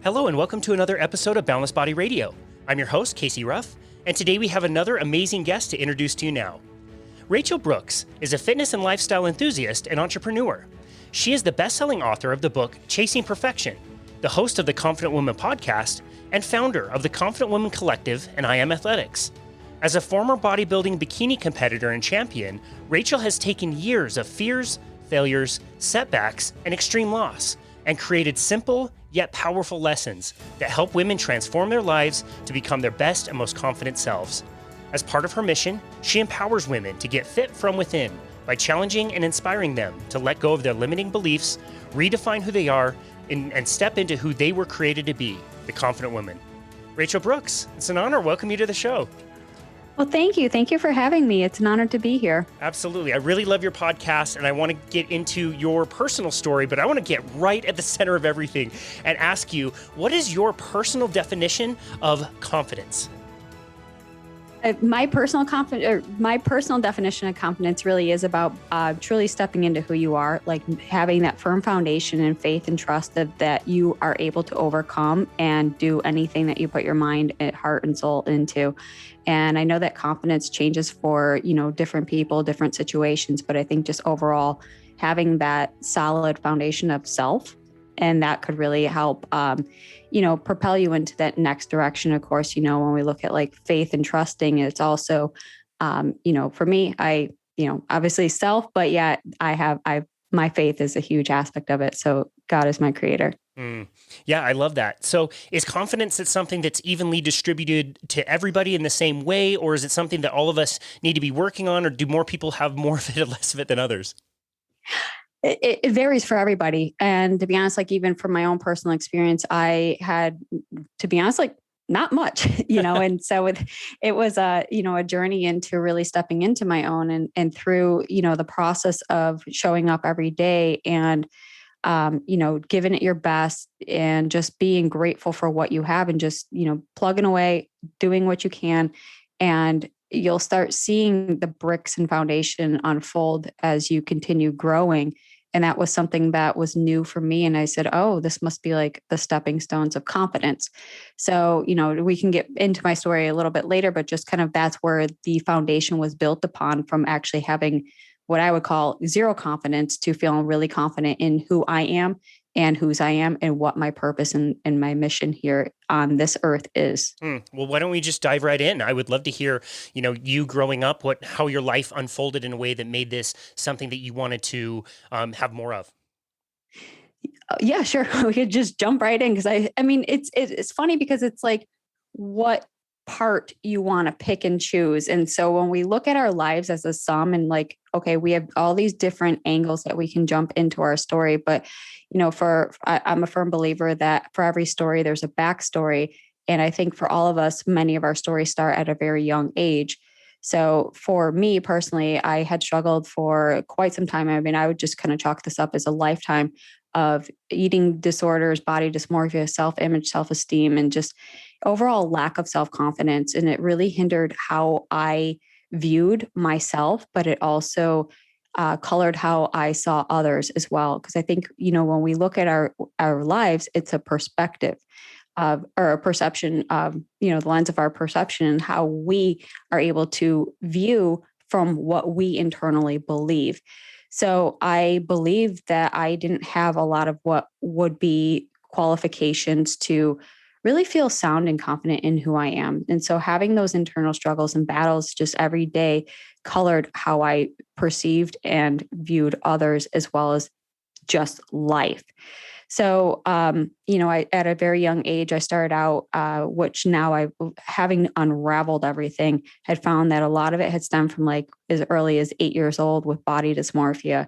Hello and welcome to another episode of Boundless Body Radio. I'm your host, Casey Ruff, and today we have another amazing guest to introduce to you now. Rachel Brooks is a fitness and lifestyle enthusiast and entrepreneur. She is the best-selling author of the book Chasing Perfection, the host of the Confident Woman podcast, and founder of the Confident Woman Collective and I Am Athletics. As a former bodybuilding bikini competitor and champion, Rachel has taken years of fears, failures, setbacks, and extreme loss, and created simple yet powerful lessons that help women transform their lives to become their best and most confident selves. As part of her mission, she empowers women to get fit from within by challenging and inspiring them to let go of their limiting beliefs, redefine who they are, and step into who they were created to be, the confident woman. Rachel Brooks, it's an honor. Welcome you to the show. Well, thank you. Thank you for having me. It's an honor to be here. Absolutely. I really love your podcast, and I want to get into your personal story, but I want to get right at the center of everything and ask you, what is your personal definition of confidence? My personal definition of confidence really is about truly stepping into who you are, like having that firm foundation and faith and trust that you are able to overcome and do anything that you put your mind, heart, and soul into. And I know that confidence changes for, different people, different situations, but I think just overall having that solid foundation of self, and that could really help, propel you into that next direction. Of course, when we look at like faith and trusting, it's also, for me, obviously self, but yet my faith is a huge aspect of it. So God is my creator. Yeah, I love that. So is confidence something that's evenly distributed to everybody in the same way, or is it something that all of us need to be working on, or do more people have more of it or less of it than others? It varies for everybody. And to be honest, like even from my own personal experience, I had, to be honest, like not much, and so it was a journey into really stepping into my own and through, the process of showing up every day and, giving it your best and just being grateful for what you have and just, plugging away, doing what you can. And you'll start seeing the bricks and foundation unfold as you continue growing. And that was something that was new for me. And I said, oh, this must be like the stepping stones of confidence. So, we can get into my story a little bit later, but just kind of that's where the foundation was built upon, from actually having what I would call zero confidence to feeling really confident in who I am and whose I am and what my purpose and my mission here on this earth is. Well, why don't we just dive right in? I would love to hear, you growing up, how your life unfolded in a way that made this something that you wanted to have more of. Yeah, sure. We could just jump right in because it's funny because it's like what part you want to pick and choose. And so when we look at our lives as a sum and like, okay, we have all these different angles that we can jump into our story, but I'm a firm believer that for every story, there's a backstory. And I think for all of us, many of our stories start at a very young age. So for me personally, I had struggled for quite some time. I would just kind of chalk this up as a lifetime of eating disorders, body dysmorphia, self-image, self-esteem, and just overall lack of self-confidence. And it really hindered how I viewed myself, but it also colored how I saw others as well. Because I think, when we look at our lives, it's a perspective or a perception of, the lens of our perception and how we are able to view from what we internally believe. So I believe that I didn't have a lot of what would be qualifications to really feel sound and confident in who I am. And so having those internal struggles and battles just every day colored how I perceived and viewed others as well as just life. So, at a very young age, I started out, which now having unraveled everything, had found that a lot of it had stemmed from like as early as 8 years old with body dysmorphia.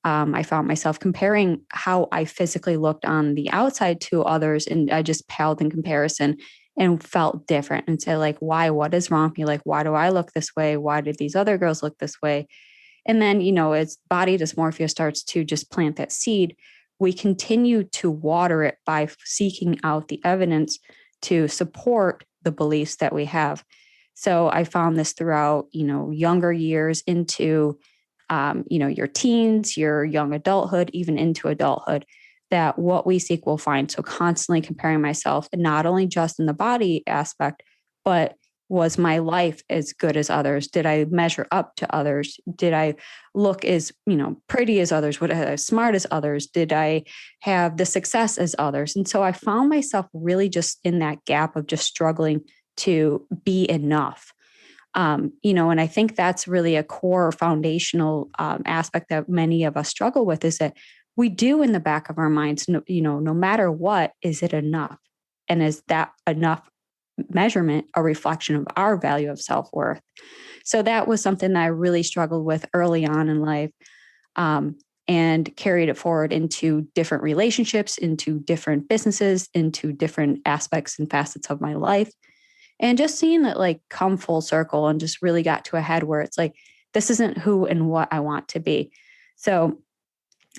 I found myself comparing how I physically looked on the outside to others, and I just paled in comparison and felt different and said, like, why? What is wrong with me? Like, why do I look this way? Why did these other girls look this way? And then, as body dysmorphia starts to just plant that seed, we continue to water it by seeking out the evidence to support the beliefs that we have. So I found this throughout, younger years into, your teens, your young adulthood, even into adulthood, that what we seek we'll find. So constantly comparing myself, and not only just in the body aspect, but was my life as good as others? Did I measure up to others? Did I look as, pretty as others? Was I as smart as others? Did I have the success as others? And so I found myself really just in that gap of just struggling to be enough. And I think that's really a core foundational aspect that many of us struggle with, is that we do in the back of our minds, no matter what, is it enough? And is that enough measurement a reflection of our value of self-worth? So that was something that I really struggled with early on in life, and carried it forward into different relationships, into different businesses, into different aspects and facets of my life. And just seeing it like come full circle, and just really got to a head where it's like, this isn't who and what I want to be. So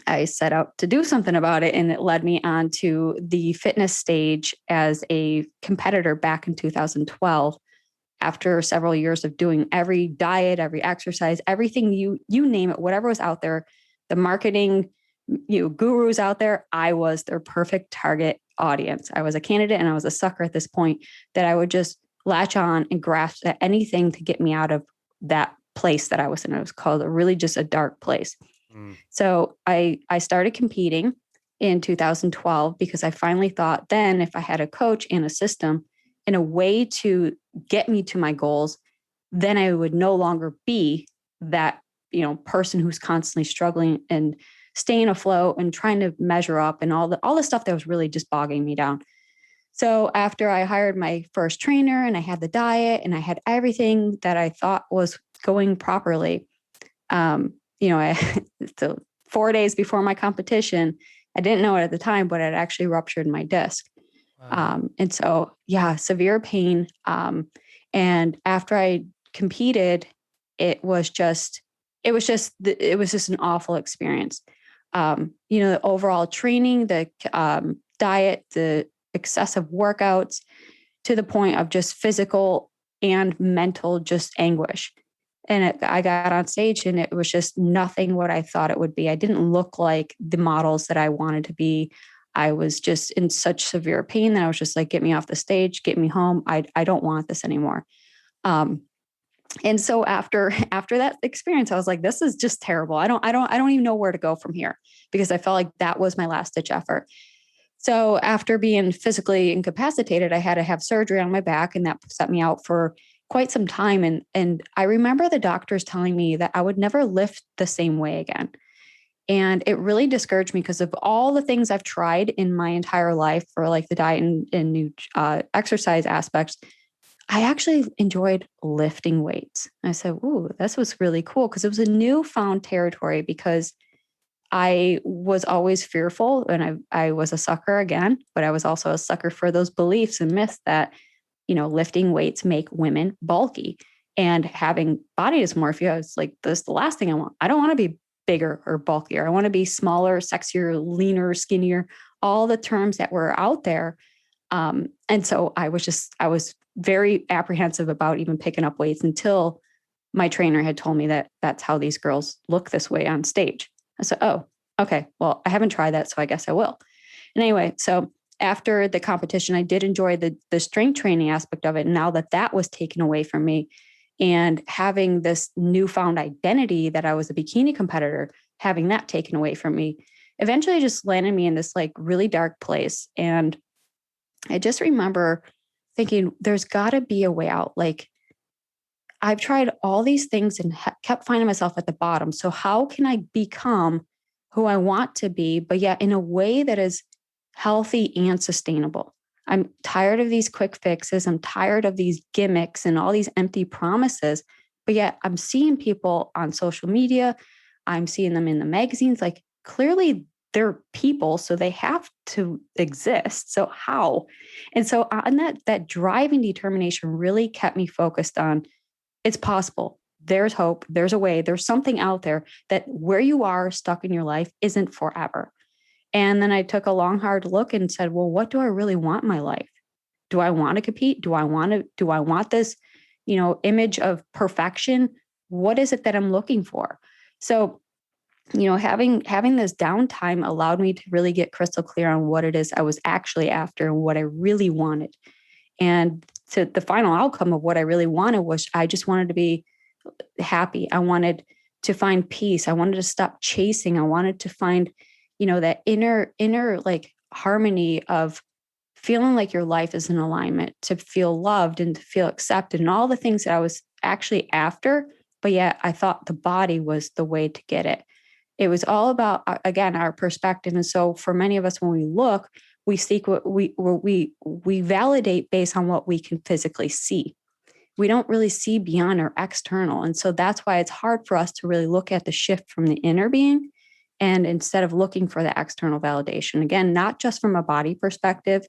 I set out to do something about it, and it led me on to the fitness stage as a competitor back in 2012. After several years of doing every diet, every exercise, everything you name it, whatever was out there, the marketing gurus out there, I was their perfect target audience. I was a candidate, and I was a sucker at this point, that I would just latch on and grasp at anything to get me out of that place that I was in. It was called really just a dark place. So I started competing in 2012 because I finally thought then, if I had a coach and a system and a way to get me to my goals, then I would no longer be that, person who's constantly struggling and staying afloat and trying to measure up and all the stuff that was really just bogging me down. So after I hired my first trainer, and I had the diet, and I had everything that I thought was going properly, so 4 days before my competition, I didn't know it at the time, but it actually ruptured my disc. Wow. And so, severe pain. And after I competed, it was just an awful experience. The overall training, the diet, the excessive workouts, to the point of just physical and mental just anguish. And I got on stage, and it was just nothing what I thought it would be. I didn't look like the models that I wanted to be. I was just in such severe pain that I was just like, get me off the stage, get me home. I don't want this anymore. And so after that experience, I was like, this is just terrible. I don't even know where to go from here, because I felt like that was my last ditch effort. So after being physically incapacitated, I had to have surgery on my back, and that set me out for quite some time. And I remember the doctors telling me that I would never lift the same way again. And it really discouraged me, because of all the things I've tried in my entire life for like the diet and new exercise aspects. I actually enjoyed lifting weights. I said, ooh, this was really cool, because it was a newfound territory, because I was always fearful, and I was a sucker again, but I was also a sucker for those beliefs and myths that, lifting weights make women bulky, and having body dysmorphia is like, this is the last thing I want. I don't want to be bigger or bulkier. I want to be smaller, sexier, leaner, skinnier, all the terms that were out there. And so I was very apprehensive about even picking up weights, until my trainer had told me that that's how these girls look this way on stage. I said, oh, okay, well, I haven't tried that, so I guess I will. And anyway, so after the competition, I did enjoy the strength training aspect of it. And now that was taken away from me, and having this newfound identity that I was a bikini competitor, having that taken away from me, eventually just landed me in this like really dark place. And I just remember thinking, there's got to be a way out. Like, I've tried all these things and kept finding myself at the bottom. So how can I become who I want to be, but yet in a way that is healthy and sustainable? I'm tired of these quick fixes. I'm tired of these gimmicks and all these empty promises, but yet I'm seeing people on social media. I'm seeing them in the magazines. Like, clearly they're people, so they have to exist. So how? And so on that driving determination really kept me focused on, it's possible. There's hope. There's a way. There's something out there, that where you are stuck in your life isn't forever. And then I took a long, hard look and said, well, what do I really want in my life? Do I want to compete? Do I want this, image of perfection? What is it that I'm looking for? So having this downtime allowed me to really get crystal clear on what it is I was actually after and what I really wanted. And to the final outcome of what I really wanted was I just wanted to be happy. I wanted to find peace. I wanted to stop chasing. I wanted to find, that inner like harmony of feeling like your life is in alignment, to feel loved and to feel accepted and all the things that I was actually after. But yet I thought the body was the way to get it. It was all about, again, our perspective. And so for many of us, when we look, we seek what we validate based on what we can physically see. We don't really see beyond our external. And so that's why it's hard for us to really look at the shift from the inner being. And instead of looking for the external validation, again, not just from a body perspective,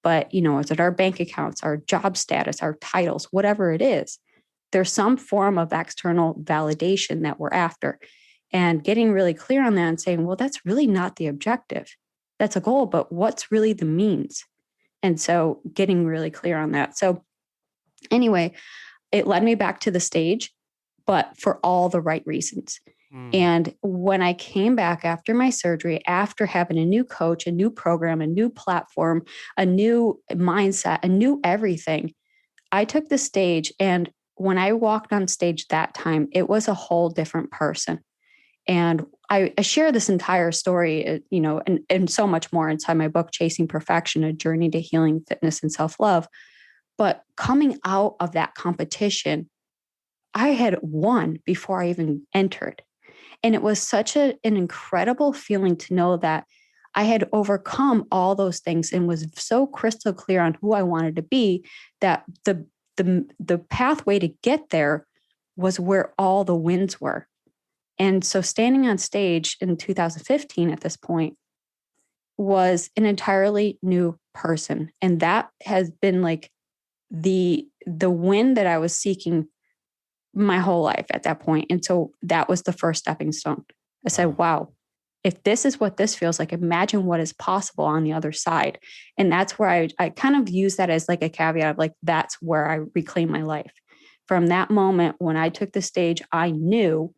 but, is it our bank accounts, our job status, our titles, whatever it is, there's some form of external validation that we're after. And getting really clear on that and saying, well, that's really not the objective. That's a goal, but what's really the means? And so getting really clear on that. So anyway, it led me back to the stage, but for all the right reasons. And when I came back after my surgery, after having a new coach, a new program, a new platform, a new mindset, a new everything, I took the stage. And when I walked on stage that time, it was a whole different person. And I share this entire story, and so much more inside my book, Chasing Perfection, A Journey to Healing, Fitness, and Self-Love. But coming out of that competition, I had won before I even entered. And it was such an incredible feeling to know that I had overcome all those things and was so crystal clear on who I wanted to be, that the pathway to get there was where all the wins were. And so standing on stage in 2015 at this point was an entirely new person. And that has been like the win that I was seeking my whole life at that point. And so that was the first stepping stone. I said, wow, if this is what this feels like, imagine what is possible on the other side. And that's where I kind of use that as like a caveat of like, that's where I reclaim my life. From that moment, when I took the stage, I knew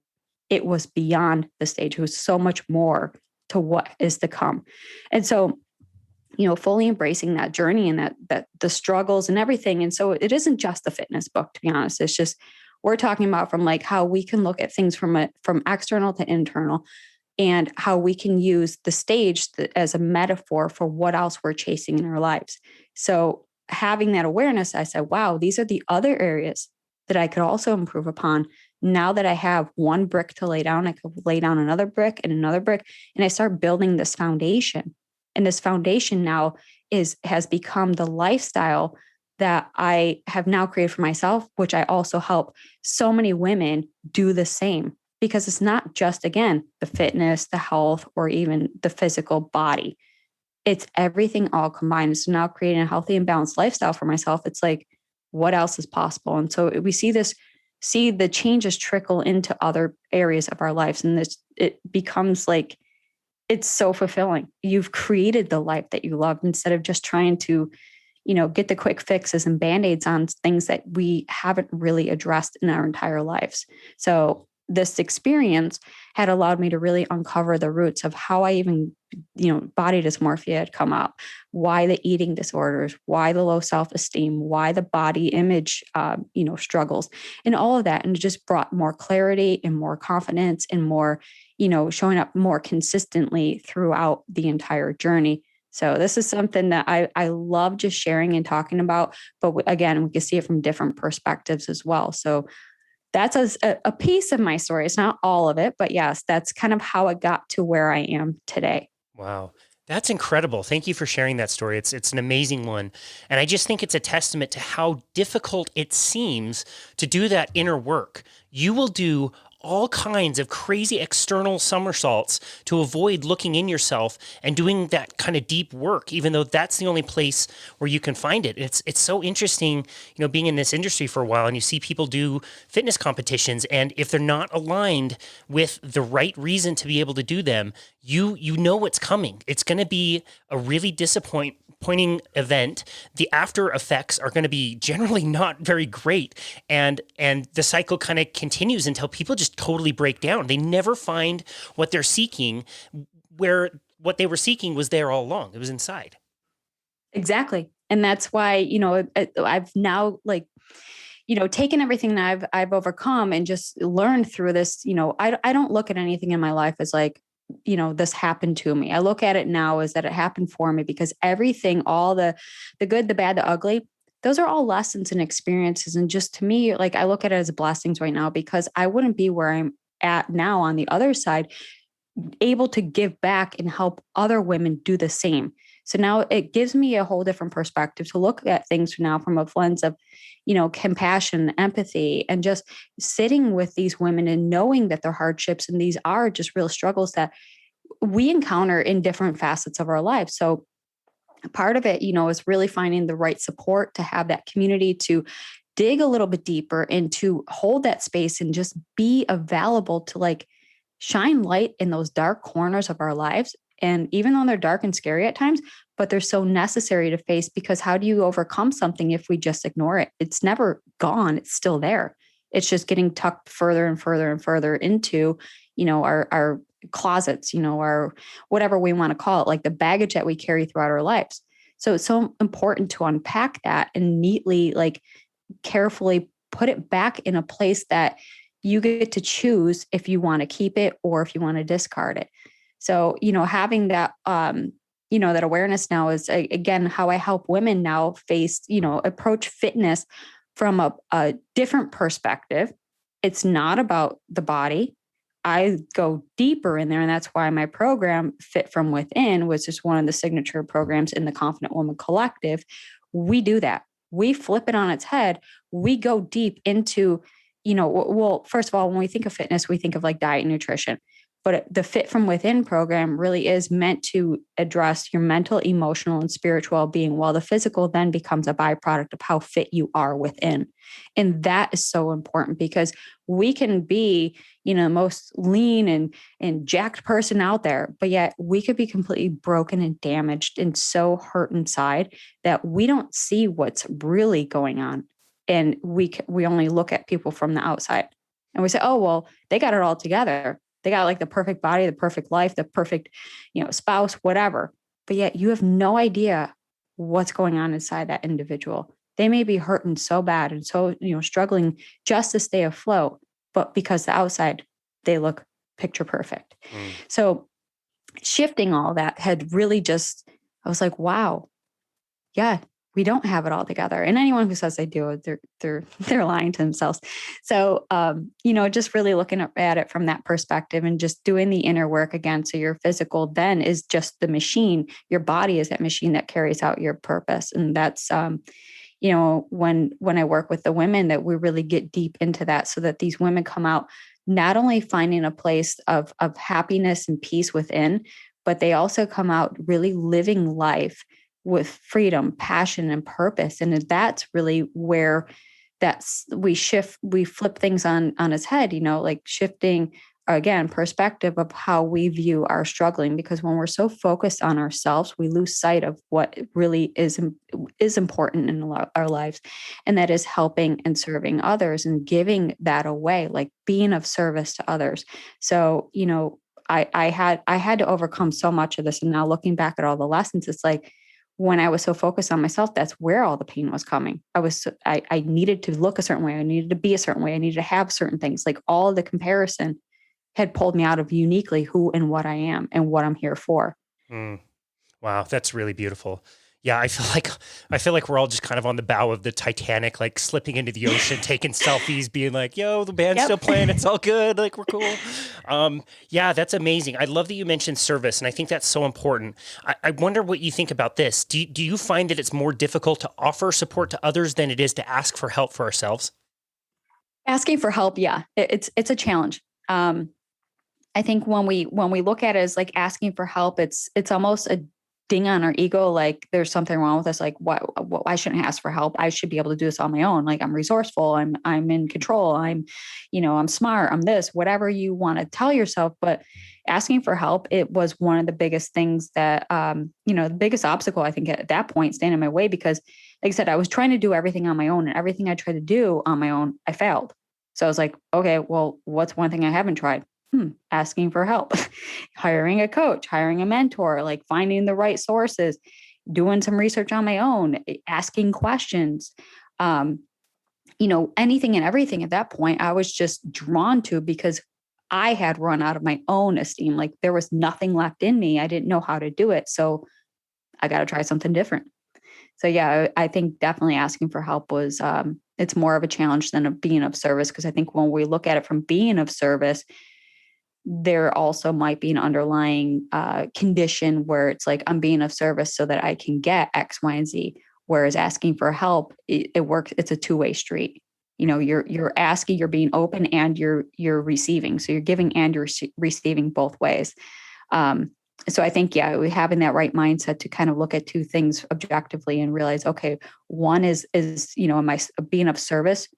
it was beyond the stage. It was so much more to what is to come. And so, fully embracing that journey and that the struggles and everything. And so it isn't just a fitness book, to be honest. It's just, we're talking about from like how we can look at things from external to internal, and how we can use the stage as a metaphor for what else we're chasing in our lives. So having that awareness, I said, wow, these are the other areas that I could also improve upon. Now that I have one brick to lay down, I could lay down another brick and another brick, and I start building this foundation. And this foundation now has become the lifestyle that I have now created for myself, which I also help so many women do the same, because it's not just, again, the fitness, the health, or even the physical body. It's everything all combined. So now creating a healthy and balanced lifestyle for myself, it's like, what else is possible? And so we see the changes trickle into other areas of our lives. And it becomes like, it's so fulfilling. You've created the life that you love instead of just trying to, get the quick fixes and band-aids on things that we haven't really addressed in our entire lives. So this experience had allowed me to really uncover the roots of how I even, body dysmorphia had come up, why the eating disorders, why the low self-esteem, why the body image, struggles, and all of that. And it just brought more clarity and more confidence and more, showing up more consistently throughout the entire journey. So this is something that I love just sharing and talking about. But again, we can see it from different perspectives as well. So that's a piece of my story. It's not all of it, but yes, that's kind of how I got to where I am today. Wow. That's incredible. Thank you for sharing that story. It's an amazing one. And I just think it's a testament to how difficult it seems to do that inner work. You will do all kinds of crazy external somersaults to avoid looking in yourself and doing that kind of deep work, even though that's the only place where you can find it. It's so interesting, being in this industry for a while, and you see people do fitness competitions, and if they're not aligned with the right reason to be able to do them, you know what's coming. It's going to be a really disappointing disappointing event, the after effects are going to be generally not very great. And the cycle kind of continues until people just totally break down. They never find what they're seeking, where what they were seeking was there all along. It was inside. Exactly. And that's why, I've now taken everything that I've overcome and just learned through this. I don't look at anything in my life as like, this happened to me. I look at it now as that it happened for me, because everything, all the good, the bad, the ugly, those are all lessons and experiences. And just to me, like, I look at it as blessings right now, because I wouldn't be where I'm at now on the other side, able to give back and help other women do the same. So now it gives me a whole different perspective to look at things now from a lens of, compassion, empathy, and just sitting with these women and knowing that their hardships and these are just real struggles that we encounter in different facets of our lives. So part of it, is really finding the right support to have that community to dig a little bit deeper and to hold that space and just be available to like shine light in those dark corners of our lives. And even though they're dark and scary at times, but they're so necessary to face, because how do you overcome something if we just ignore it? It's never gone. It's still there. It's just getting tucked further and further and further into, our closets, our whatever we want to call it, like the baggage that we carry throughout our lives. So it's so important to unpack that and neatly, like carefully put it back in a place that you get to choose if you want to keep it or if you want to discard it. So, having that, that awareness now is, again, how I help women now face, approach fitness from a different perspective. It's not about the body. I go deeper in there. And that's why my program, Fit From Within, was just one of the signature programs in the Confident Woman Collective. We do that. We flip it on its head. We go deep into, well, first of all, when we think of fitness, we think of like diet and nutrition. But the Fit From Within program really is meant to address your mental, emotional, and spiritual well-being, while the physical then becomes a byproduct of how fit you are within. And that is so important, because we can be, the most lean and jacked person out there, but yet we could be completely broken and damaged and so hurt inside that we don't see what's really going on. And we only look at people from the outside and we say, oh, well, they got it all together. They got like the perfect body, the perfect life, the perfect, spouse, whatever. But yet you have no idea what's going on inside that individual. They may be hurting so bad and so, struggling just to stay afloat, but because the outside, they look picture perfect. So shifting all that had really just, I was like, wow, yeah, we don't have it all together. And anyone who says they do, they're lying to themselves. So, just really looking at it from that perspective and just doing the inner work again. So your physical then is just the machine. Your body is that machine that carries out your purpose. And that's, when I work with the women, that we really get deep into that, so that these women come out not only finding a place of happiness and peace within, but they also come out really living life with freedom, passion, and purpose. And that's really where we flip things on its head, like shifting, again, perspective of how we view our struggling. Because when we're so focused on ourselves, we lose sight of what really is important in our lives. And that is helping and serving others and giving that away, like being of service to others. So, I had to overcome so much of this. And now looking back at all the lessons, it's like, when I was so focused on myself, that's where all the pain was coming. I needed to look a certain way. I needed to be a certain way. I needed to have certain things. Like all the comparison had pulled me out of uniquely who and what I am and what I'm here for. Wow, that's really beautiful. Yeah, I feel like we're all just kind of on the bow of the Titanic, like slipping into the ocean, taking selfies, being like, "Yo, the band's still playing. It's all good. Like we're cool." Yeah, that's amazing. I love that you mentioned service, and I think that's so important. I wonder what you think about this. Do you find that it's more difficult to offer support to others than it is to ask for help for ourselves? Asking for help, yeah, it's a challenge. I think when we look at it as like asking for help, it's almost ding on our ego, like there's something wrong with us. Like, what, I shouldn't ask for help. I should be able to do this on my own. Like, I'm resourceful. I'm in control. I'm smart. I'm this, whatever you want to tell yourself. But asking for help, it was one of the biggest things that, the biggest obstacle, I think at that point, stand in my way, because like I said, I was trying to do everything on my own, and everything I tried to do on my own, I failed. So I was like, okay, well, what's one thing I haven't tried? Asking for help, hiring a coach, hiring a mentor, like finding the right sources, doing some research on my own, asking questions, anything and everything at that point, I was just drawn to, because I had run out of my own esteem. Like, there was nothing left in me. I didn't know how to do it. So I got to try something different. So yeah, I think definitely asking for help was, it's more of a challenge than being of service. Because I think when we look at it from being of service, there also might be an underlying condition where it's like, I'm being of service so that I can get X, Y, and Z. Whereas asking for help, it works. It's a two-way street. You're asking, you're being open, and you're receiving. So you're giving and you're receiving both ways. So I think, having that right mindset to kind of look at two things objectively and realize, okay, one is, am I being of service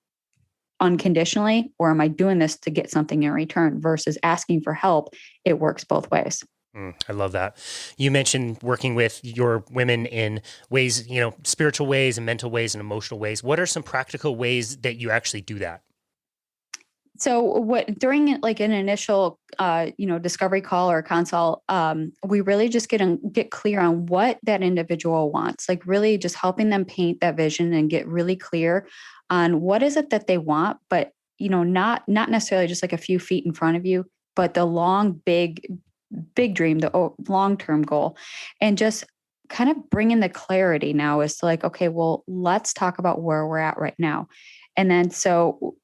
unconditionally, or am I doing this to get something in return? Versus asking for help, it works both ways. I love that. You mentioned working with your women in ways, spiritual ways and mental ways and emotional ways. What are some practical ways that you actually do that? So during like an initial, discovery call or consult, we really just get clear on what that individual wants, like really just helping them paint that vision and get really clear on what is it that they want, but, not necessarily just like a few feet in front of you, but the long, big dream, the long-term goal, and just kind of bringing the clarity now is to like, okay, well, let's talk about where we're at right now. And then, so,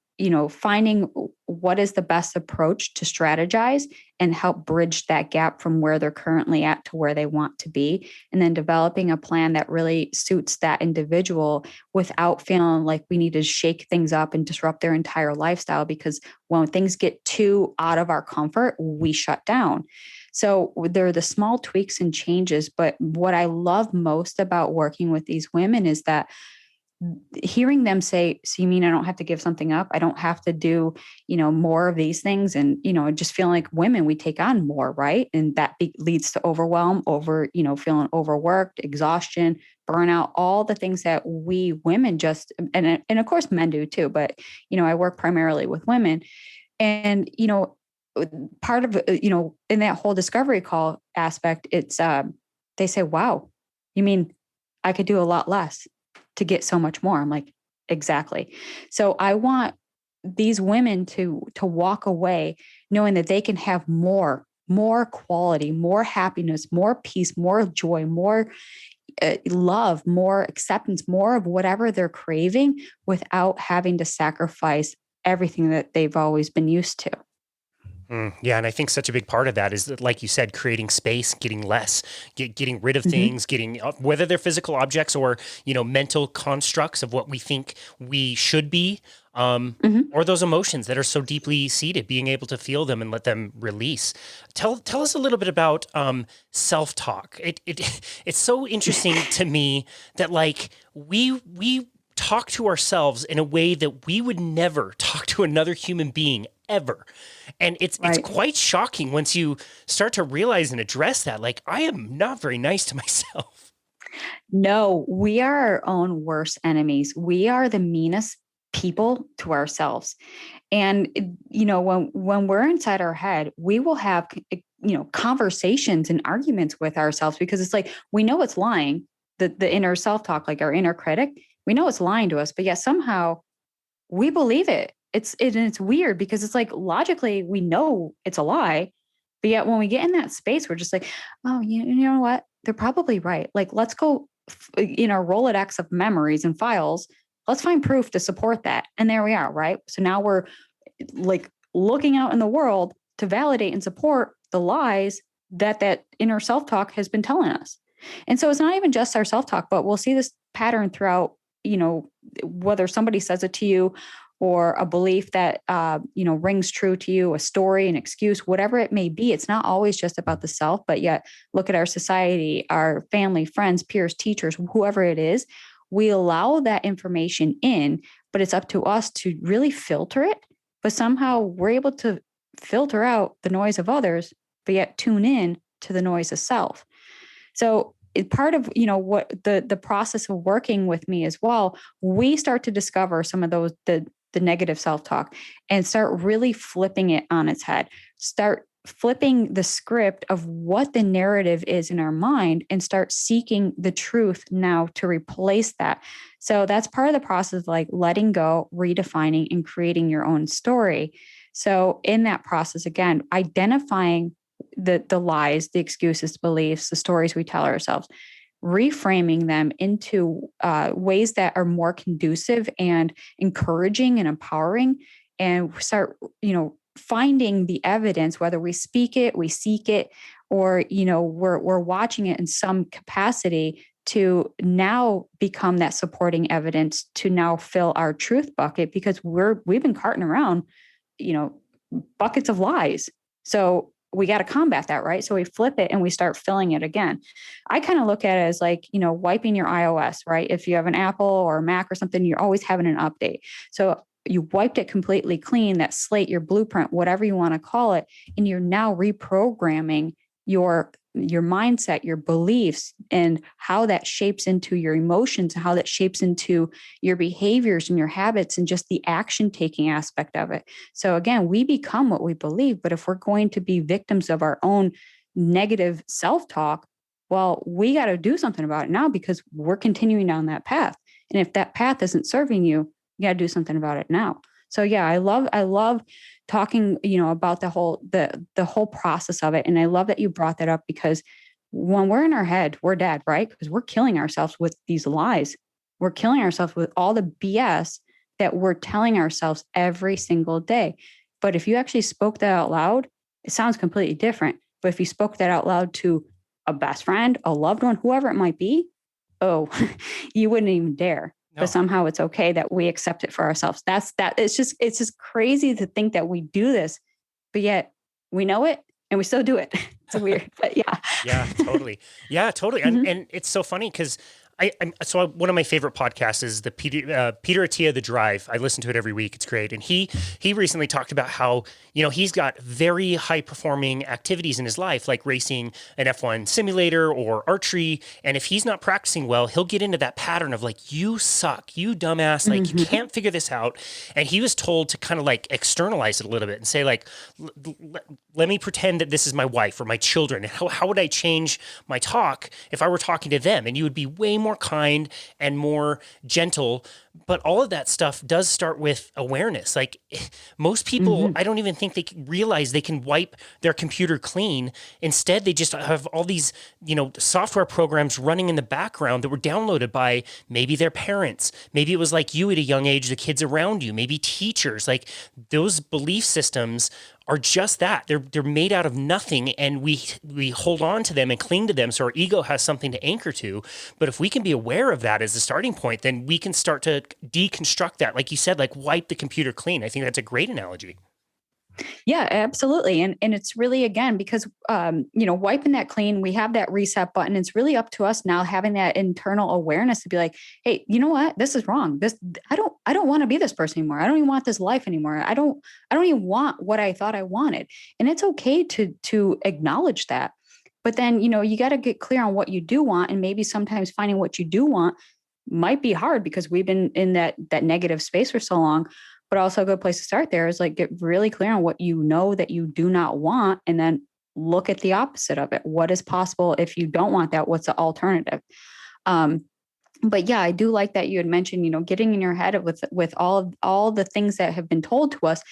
finding what is the best approach to strategize and help bridge that gap from where they're currently at to where they want to be. And then developing a plan that really suits that individual without feeling like we need to shake things up and disrupt their entire lifestyle. Because when things get too out of our comfort, we shut down. So there are the small tweaks and changes. But what I love most about working with these women is that hearing them say, so you mean I don't have to give something up? I don't have to do, more of these things. And, just feeling like women, we take on more, right? And that leads to overwhelm, feeling overworked, exhaustion, burnout, all the things that we women just, and of course men do too, but, I work primarily with women. And, part of, in that whole discovery call aspect, it's, they say, wow, you mean I could do a lot less to get so much more? I'm like, exactly. So I want these women to walk away knowing that they can have more quality, more happiness, more peace, more joy, more love, more acceptance, more of whatever they're craving without having to sacrifice everything that they've always been used to. Yeah, and I think such a big part of that is that, like you said, creating space, getting less, getting rid of things, getting whether they're physical objects or mental constructs of what we think we should be, or those emotions that are so deeply seated, being able to feel them and let them release. Tell us a little bit about self-talk. It's so interesting to me that like we talk to ourselves in a way that we would never talk to another human being ever. And it's quite shocking once you start to realize and address that. Like, I am not very nice to myself. No, we are our own worst enemies. We are the meanest people to ourselves. And, when we're inside our head, we will have, conversations and arguments with ourselves, because it's like, we know it's lying, the inner self-talk, like our inner critic, we know it's lying to us, but yet somehow we believe it. It's weird, because it's like, logically we know it's a lie, but yet when we get in that space, we're just like, oh, you know what? They're probably right. Like, let's go in our Rolodex of memories and files. Let's find proof to support that. And there we are. Right. So now we're like looking out in the world to validate and support the lies that inner self-talk has been telling us. And so it's not even just our self-talk, but we'll see this pattern throughout, whether somebody says it to you, or a belief that, rings true to you, a story, an excuse, whatever it may be. It's not always just about the self, but yet look at our society, our family, friends, peers, teachers, whoever it is. We allow that information in, but it's up to us to really filter it. But somehow we're able to filter out the noise of others, but yet tune in to the noise of self. So part of, what the process of working with me as well, we start to discover some of those, the negative self-talk, and start really flipping it on its head, start flipping the script of what the narrative is in our mind, and start seeking the truth now to replace that. So that's part of the process of like letting go, redefining, and creating your own story. So in that process, again, identifying the lies, the excuses, the beliefs, the stories we tell ourselves, reframing them into ways that are more conducive and encouraging and empowering, and start, finding the evidence, whether we speak it, we seek it, or, we're watching it in some capacity, to now become that supporting evidence to now fill our truth bucket, because we've been carting around, buckets of lies. So we got to combat that, right? So we flip it and we start filling it again. I kind of look at it as like, wiping your iOS, right? If you have an Apple or a Mac or something, you're always having an update. So you wiped it completely clean, that slate, your blueprint, whatever you want to call it, and you're now reprogramming your mindset, your beliefs, and how that shapes into your emotions, and how that shapes into your behaviors and your habits, and just the action taking aspect of it. So again, we become what we believe, but if we're going to be victims of our own negative self-talk, well, we got to do something about it now, because we're continuing down that path. And if that path isn't serving you, you got to do something about it now. So yeah, I love talking, about the whole process of it. And I love that you brought that up, because when we're in our head, we're dead, right? Because we're killing ourselves with these lies. We're killing ourselves with all the BS that we're telling ourselves every single day. But if you actually spoke that out loud, it sounds completely different. But if you spoke that out loud to a best friend, a loved one, whoever it might be, oh, you wouldn't even dare. No. But somehow it's okay that we accept it for ourselves. It's just crazy to think that we do this, but yet we know it and we still do it. It's weird, but yeah. Yeah, totally. Yeah, totally. Mm-hmm. And it's so funny because one of my favorite podcasts is the Peter Attia, The Drive. I listen to it every week. It's great. And he recently talked about how, he's got very high performing activities in his life, like racing an F1 simulator or archery. And if he's not practicing well, he'll get into that pattern of like, you suck, you dumbass, like you can't figure this out. And he was told to kind of like externalize it a little bit and say like, let me pretend that this is my wife or my children. How would I change my talk if I were talking to them? And you would be way more kind and more gentle. But all of that stuff does start with awareness. Like most people, I don't even think they realize they can wipe their computer clean. Instead, they just have all these, software programs running in the background that were downloaded by maybe their parents. Maybe it was like you at a young age, the kids around you, maybe teachers. Like those belief systems are just that. They're made out of nothing, and we hold on to them and cling to them so our ego has something to anchor to. But if we can be aware of that as a starting point, then we can start to deconstruct that. Like you said, like wipe the computer clean. I think that's a great analogy. Yeah, absolutely. And it's really, again, because, wiping that clean, we have that reset button. It's really up to us now having that internal awareness to be like, hey, you know what? This is wrong. I don't want to be this person anymore. I don't even want this life anymore. I don't even want what I thought I wanted. And it's okay to acknowledge that. But then, you got to get clear on what you do want. And maybe sometimes finding what you do want might be hard because we've been in that negative space for so long. But also a good place to start there is like get really clear on what you know that you do not want, and then look at the opposite of it. What is possible if you don't want that? What's the alternative? But yeah, I do like that you had mentioned, getting in your head with all the things that have been told to us.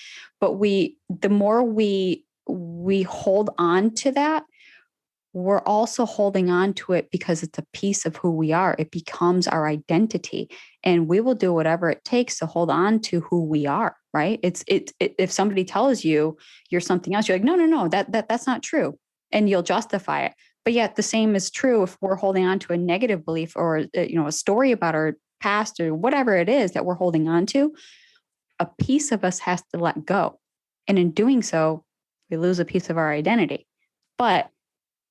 But the more we hold on to that, we're also holding on to it because it's a piece of who we are. It becomes our identity, and we will do whatever it takes to hold on to who we are, right? If somebody tells you you're something else, you're like, no, that's not true. And you'll justify it. But yet the same is true if we're holding on to a negative belief or, a story about our past or whatever it is that we're holding on to. a piece of us has to let go. And in doing so, we lose a piece of our identity. But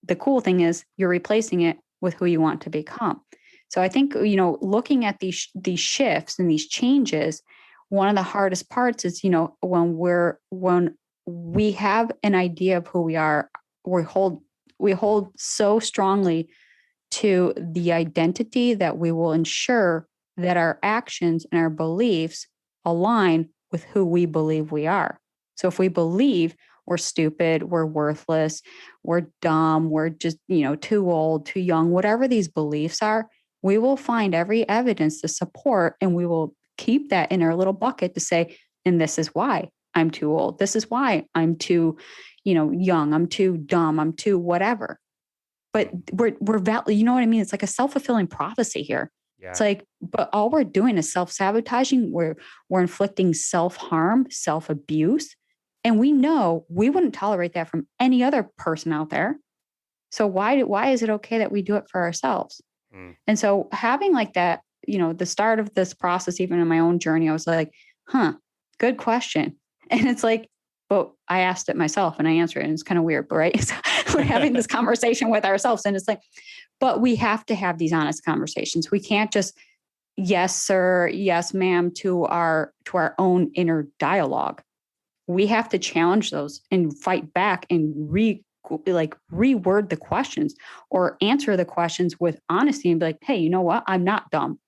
the cool thing is you're replacing it with who you want to become. So I think, looking at these shifts and these changes, one of the hardest parts is, when we have an idea of who we are, we hold so strongly to the identity that we will ensure that our actions and our beliefs align with who we believe we are. So if we believe we're stupid, we're worthless, we're dumb, we're just, too old, too young, whatever these beliefs are, we will find every evidence to support, and we will keep that in our little bucket to say, and this is why I'm too old. This is why I'm too, young. I'm too dumb. I'm too whatever. But you know what I mean? It's like a self-fulfilling prophecy here. Yeah. It's like, but all we're doing is self-sabotaging. We're inflicting self-harm, self-abuse. And we know we wouldn't tolerate that from any other person out there. So why is it okay that we do it for ourselves? And so having like that, the start of this process, even in my own journey, I was like, good question. And it's like, but I asked it myself and I answered it. And it's kind of weird, but right. So we're having this conversation with ourselves. And it's like, but we have to have these honest conversations. We can't just yes, sir, yes, ma'am, to our own inner dialogue. We have to challenge those and fight back and reword the questions or answer the questions with honesty and be like, hey, you know what? I'm not dumb.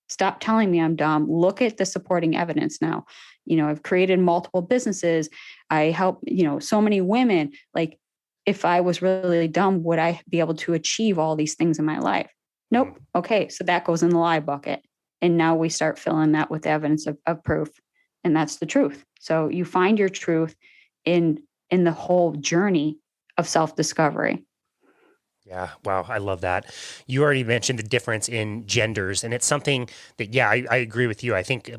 Stop telling me I'm dumb. Look at the supporting evidence now. I've created multiple businesses. I help, so many women. Like, if I was really dumb, would I be able to achieve all these things in my life? Nope. Okay. So that goes in the lie bucket. And now we start filling that with evidence of proof. And that's the truth. So you find your truth in the whole journey of self-discovery. Yeah. Wow. I love that. You already mentioned the difference in genders, and it's something that, I agree with you. I think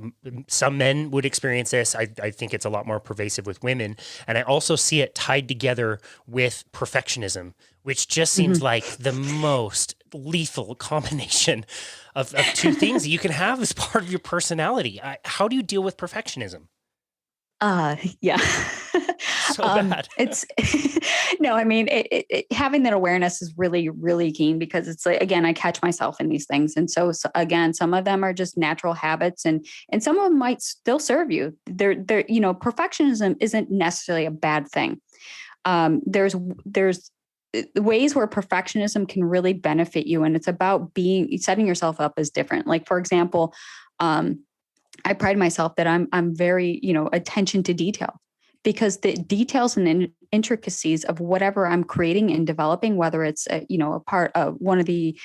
some men would experience this. I think it's a lot more pervasive with women. And I also see it tied together with perfectionism, which just seems like the most lethal combination of two things that you can have as part of your personality. How do you deal with perfectionism? Yeah. So bad. It's no, I mean, having that awareness is really, really keen, because it's like, again, I catch myself in these things. And so again, some of them are just natural habits, and some of them might still serve you. They're, perfectionism isn't necessarily a bad thing. There's ways where perfectionism can really benefit you. And it's about setting yourself up as different. Like, for example, I pride myself that I'm very, attention to detail, because the details and intricacies of whatever I'm creating and developing, whether it's a part of one of the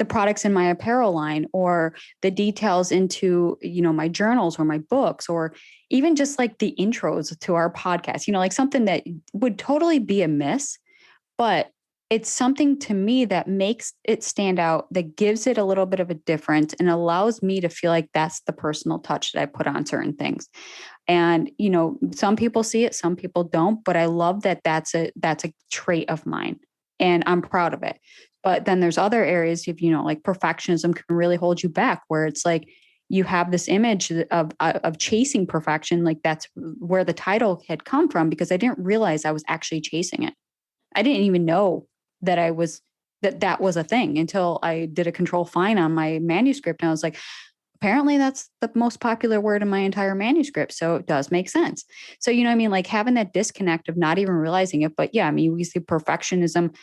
products in my apparel line, or the details into, my journals or my books, or even just like the intros to our podcast, like something that would totally be a miss, but it's something to me that makes it stand out, that gives it a little bit of a difference, and allows me to feel like that's the personal touch that I put on certain things. And, some people see it, some people don't, but I love that that's a trait of mine, and I'm proud of it. But then there's other areas of, like perfectionism can really hold you back, where it's like you have this image of chasing perfection. Like, that's where the title had come from, because I didn't realize I was actually chasing it. I didn't even know that that was a thing until I did a control find on my manuscript. And I was like, apparently that's the most popular word in my entire manuscript. So it does make sense. So, like having that disconnect of not even realizing it. But yeah, we see perfectionism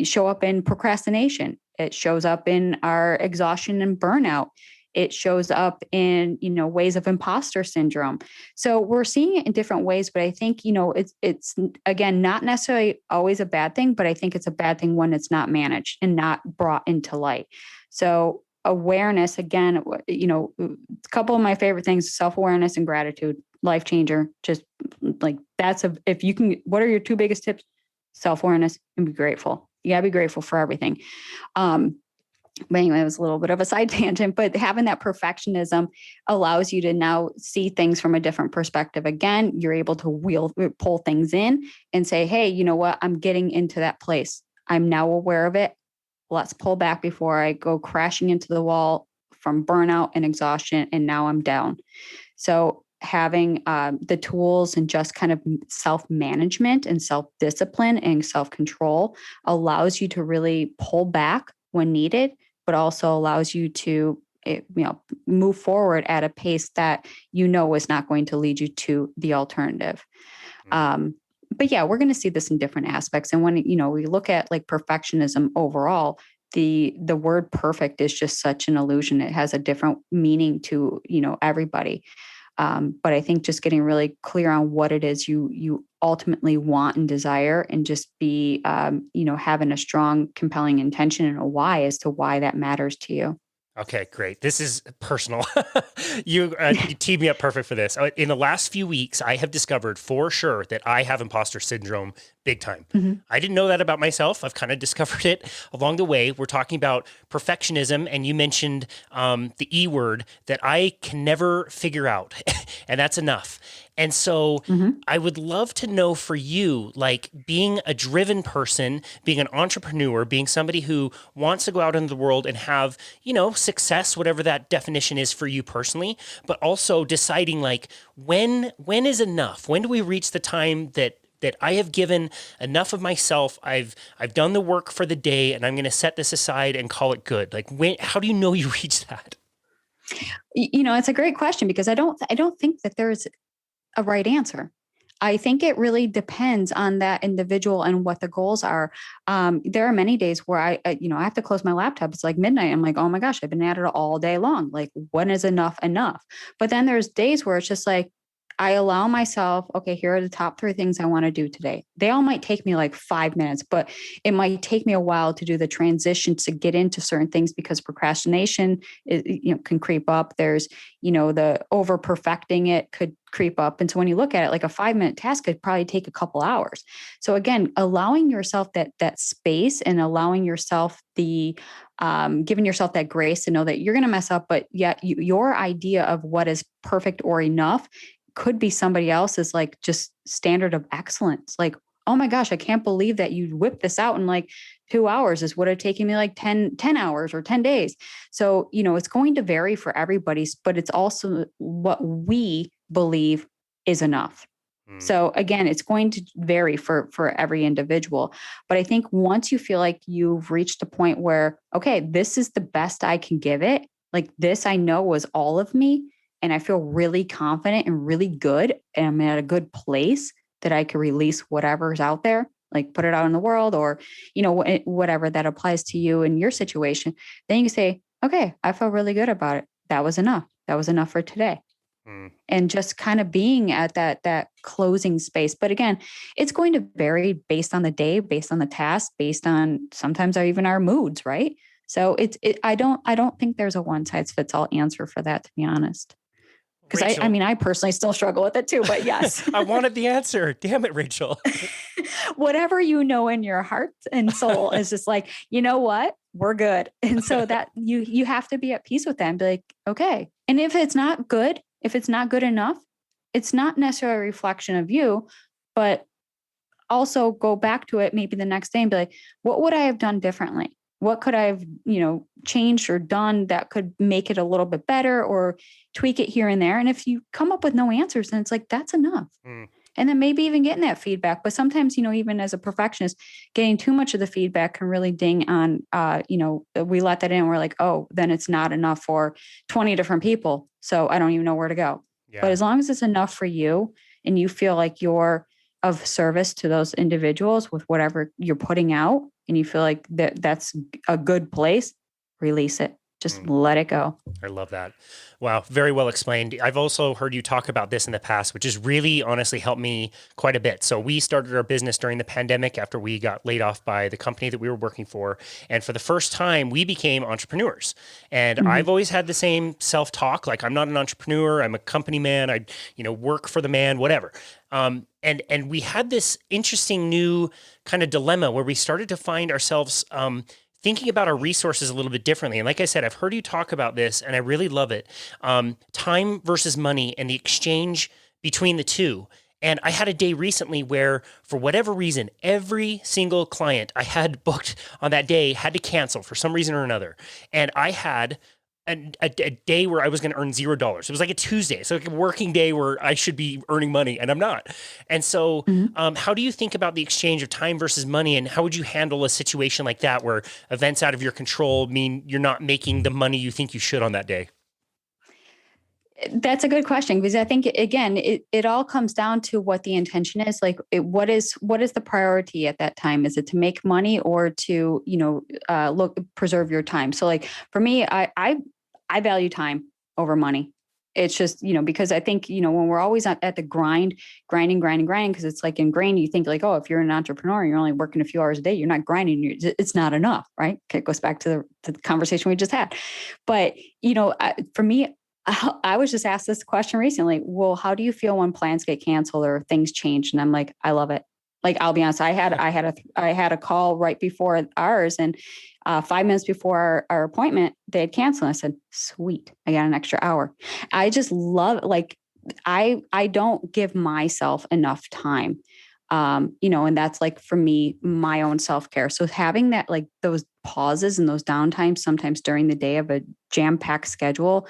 show up in procrastination. It shows up in our exhaustion and burnout. It shows up in, ways of imposter syndrome. So we're seeing it in different ways, but I think, it's again, not necessarily always a bad thing, but I think it's a bad thing when it's not managed and not brought into light. So awareness, again, a couple of my favorite things: self-awareness and gratitude, life changer. Just like if you can, what are your two biggest tips? Self-awareness and be grateful. You gotta be grateful for everything. But anyway, it was a little bit of a side tangent, but having that perfectionism allows you to now see things from a different perspective. Again, you're able to pull things in and say, hey, you know what? I'm getting into that place. I'm now aware of it. Let's pull back before I go crashing into the wall from burnout and exhaustion. And now I'm down. So having the tools and just kind of self-management and self-discipline and self-control allows you to really pull back when needed, but also allows you to move forward at a pace that is not going to lead you to the alternative. But yeah, we're going to see this in different aspects. And when we look at like perfectionism overall, the word perfect is just such an illusion. It has a different meaning to everybody. But I think just getting really clear on what it is you ultimately want and desire, and just be having a strong, compelling intention and a why as to why that matters to you. Okay, great. This is personal. You teed me up perfect for this. In the last few weeks, I have discovered for sure that I have imposter syndrome big time. I didn't know that about myself. I've kind of discovered it along the way. We're talking about perfectionism, and you mentioned the E word that I can never figure out, and that's enough. And so I would love to know for you, like being a driven person, being an entrepreneur, being somebody who wants to go out into the world and have, success, whatever that definition is for you personally, but also deciding like when is enough? When do we reach the time that I have given enough of myself? I've done the work for the day, and I'm going to set this aside and call it good. Like how do you know you reach that? It's a great question, because I don't think that there's a right answer. I think it really depends on that individual and what the goals are. There are many days where I have to close my laptop. It's like midnight. I'm like, oh my gosh, I've been at it all day long. Like, when is enough? But then there's days where it's just like, I allow myself, okay, here are the top 3 things I want to do today. They all might take me like 5 minutes, but it might take me a while to do the transition to get into certain things, because procrastination can creep up. There's, the over perfecting it could creep up. And so when you look at it, like a 5-minute task could probably take a couple hours. So again, allowing yourself that space, and allowing yourself giving yourself that grace to know that you're going to mess up, but yet your idea of what is perfect or enough could be somebody else's like just standard of excellence. Like, oh my gosh, I can't believe that you whipped this out in like 2 hours. Is would have taken me like 10 hours or 10 days. So, it's going to vary for everybody's, but it's also what we believe is enough. So again, it's going to vary for every individual. But I think once you feel like you've reached a point where, okay, this is the best I can give it, like this I know was all of me, and I feel really confident and really good, and I'm at a good place that I can release whatever's out there, like put it out in the world, or, whatever that applies to you in your situation, then you can say, okay, I feel really good about it. That was enough. That was enough for today. And just kind of being at that closing space. But again, it's going to vary based on the day, based on the task, based on sometimes even our moods, right? So I don't think there's a one size fits all answer for that, to be honest. Because I personally still struggle with it too, but yes. I wanted the answer. Damn it, Rachel. Whatever in your heart and soul is just like, you know what? We're good. And so that you have to be at peace with that and be like, okay. And if it's not good enough, it's not necessarily a reflection of you, but also go back to it maybe the next day and be like, what would I have done differently? What could I have, changed or done that could make it a little bit better, or tweak it here and there? And if you come up with no answers, then it's like, that's enough. And then maybe even getting that feedback. But sometimes, even as a perfectionist, getting too much of the feedback can really ding on, we let that in. And we're like, oh, then it's not enough for 20 different people. So I don't even know where to go. Yeah. But as long as it's enough for you and you feel like you're of service to those individuals with whatever you're putting out, and you feel like that's a good place, release it. Just let it go. I love that. Wow. Very well explained. I've also heard you talk about this in the past, which has really honestly helped me quite a bit. So we started our business during the pandemic after we got laid off by the company that we were working for. And for the first time, we became entrepreneurs. And I've always had the same self-talk, like I'm not an entrepreneur, I'm a company man, I work for the man, whatever. And we had this interesting new kind of dilemma where we started to find ourselves thinking about our resources a little bit differently. And like I said, I've heard you talk about this and I really love it. Time versus money and the exchange between the two. And I had a day recently where, for whatever reason, every single client I had booked on that day had to cancel for some reason or another. And I had a day where I was going to earn $0. It was like a Tuesday. So like a working day where I should be earning money and I'm not. And so, Mhm. how do you think about the exchange of time versus money? And how would you handle a situation like that where events out of your control mean you're not making the money you think you should on that day? That's a good question because I think again, it all comes down to what the intention is. Like, what is the priority at that time? Is it to make money or to preserve your time? So, like for me, I value time over money. It's just because I think when we're always at the grinding, because it's like ingrained. You think like, oh, if you're an entrepreneur, you're only working a few hours a day. You're not grinding. It's not enough, right? It goes back to the conversation we just had. But for me, I was just asked this question recently. Well, how do you feel when plans get canceled or things change? And I'm like, I love it. Like, I'll be honest. I had a call right before ours, and 5 minutes before our appointment, they had canceled. I said, "Sweet, I got an extra hour." I just love like I don't give myself enough time, and that's like for me my own self care. So having that like those pauses and those downtimes sometimes during the day of a jam packed schedule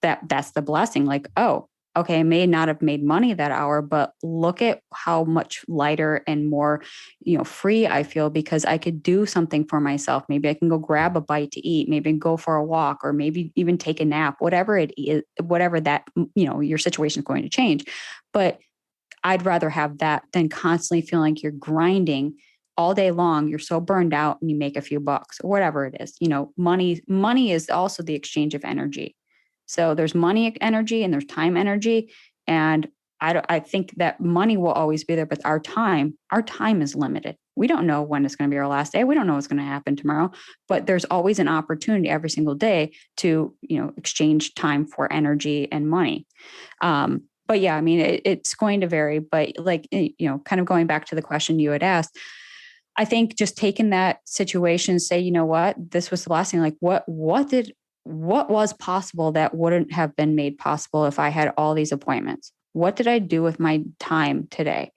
that's the blessing. Like, oh, okay, I may not have made money that hour, but look at how much lighter and more, free I feel because I could do something for myself. Maybe I can go grab a bite to eat, maybe go for a walk, or maybe even take a nap, whatever it is, whatever that, your situation is going to change. But I'd rather have that than constantly feeling like you're grinding all day long. You're so burned out and you make a few bucks or whatever it is. Money is also the exchange of energy. So there's money energy and there's time energy. And I think that money will always be there, but our time is limited. We don't know when it's going to be our last day. We don't know what's going to happen tomorrow, but there's always an opportunity every single day to, exchange time for energy and money. But yeah, I mean, it's going to vary, but like, kind of going back to the question you had asked, I think just taking that situation, say, you know what, this was the last thing, like what was possible that wouldn't have been made possible if I had all these appointments? What did I do with my time today?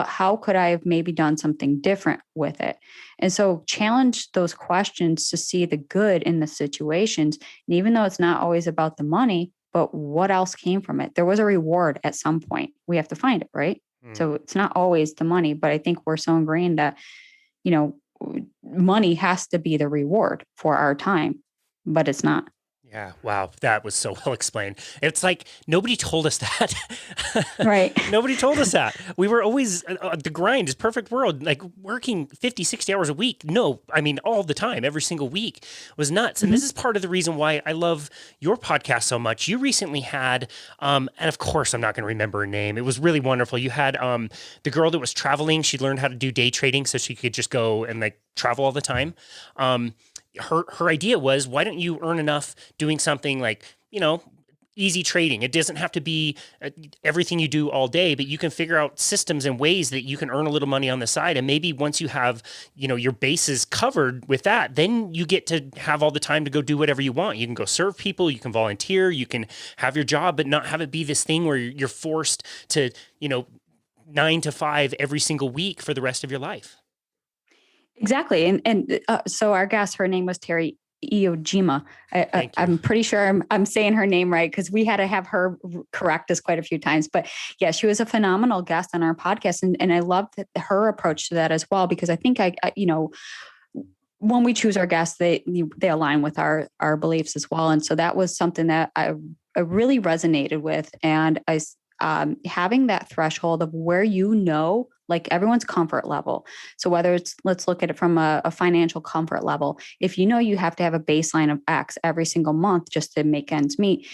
How could I have maybe done something different with it? And so challenge those questions to see the good in the situations. And even though it's not always about the money, but what else came from it? There was a reward at some point. We have to find it, right? So it's not always the money, but I think we're so ingrained that, money has to be the reward for our time, but it's not. Yeah. Wow. That was so well explained. It's like nobody told us that. Right. Nobody told us that. We were always the grind is perfect world, like working 50, 60 hours a week. No, I mean, all the time, every single week was nuts. And this is part of the reason why I love your podcast so much. You recently had, and of course, I'm not going to remember her name. It was really wonderful. You had the girl that was traveling. She learned how to do day trading so she could just go and like travel all the time. Her idea was, why don't you earn enough doing something like, easy trading? It doesn't have to be everything you do all day, but you can figure out systems and ways that you can earn a little money on the side. And maybe once you have, your bases covered with that, then you get to have all the time to go do whatever you want. You can go serve people, you can volunteer, you can have your job, but not have it be this thing where you're forced to, 9 to 5 every single week for the rest of your life. Exactly. And so our guest, her name was Terry Iwo Jima. I'm pretty sure I'm saying her name right because we had to have her correct us quite a few times. But yeah, she was a phenomenal guest on our podcast. And I loved her approach to that as well, because I think when we choose our guests, they align with our beliefs as well. And so that was something that I really resonated with. And having that threshold of where like everyone's comfort level. So whether let's look at it from a financial comfort level. If you have to have a baseline of X every single month just to make ends meet,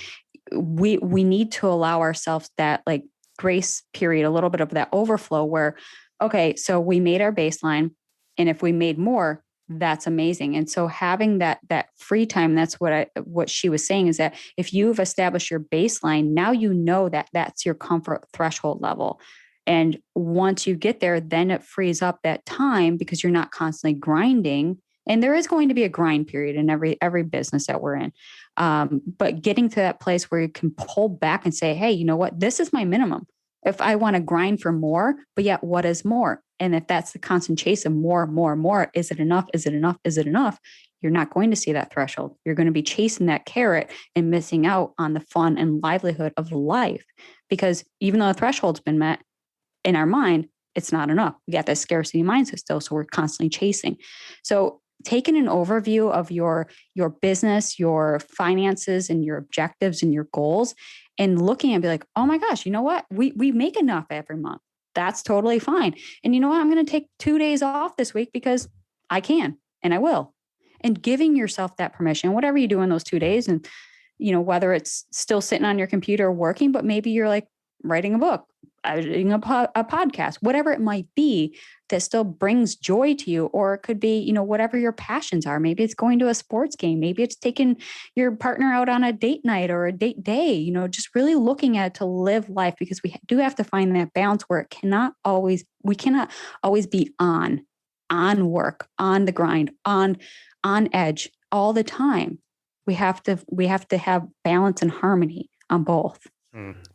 we need to allow ourselves that like grace period, a little bit of that overflow where, okay, so we made our baseline, and if we made more, that's amazing. And so having that free time, that's what she was saying, is that if you've established your baseline, now that that's your comfort threshold level. And once you get there, then it frees up that time because you're not constantly grinding. And there is going to be a grind period in every business that we're in. But getting to that place where you can pull back and say, hey, you know what? This is my minimum. If I want to grind for more, but yet what is more? And if that's the constant chase of more, is it enough? Is it enough? Is it enough? you're not going to see that threshold. You're going to be chasing that carrot and missing out on the fun and livelihood of life. Because even though the threshold's been met in our mind, it's not enough. We got that scarcity mindset still. So we're constantly chasing. So taking an overview of your business, your finances, and your objectives and your goals, and looking and be like, oh my gosh, you know what? We make enough every month. That's totally fine. And you know what? I'm going to take 2 days off this week because I can and I will. And giving yourself that permission, whatever you do in those 2 days, and whether it's still sitting on your computer working, but maybe you're like writing a book, editing a podcast, whatever it might be that still brings joy to you. Or it could be, whatever your passions are. Maybe it's going to a sports game. Maybe it's taking your partner out on a date night or a date day, just really looking at it to live life, because we do have to find that balance where we cannot always be on work, on the grind, on edge all the time. We have to have balance and harmony on both.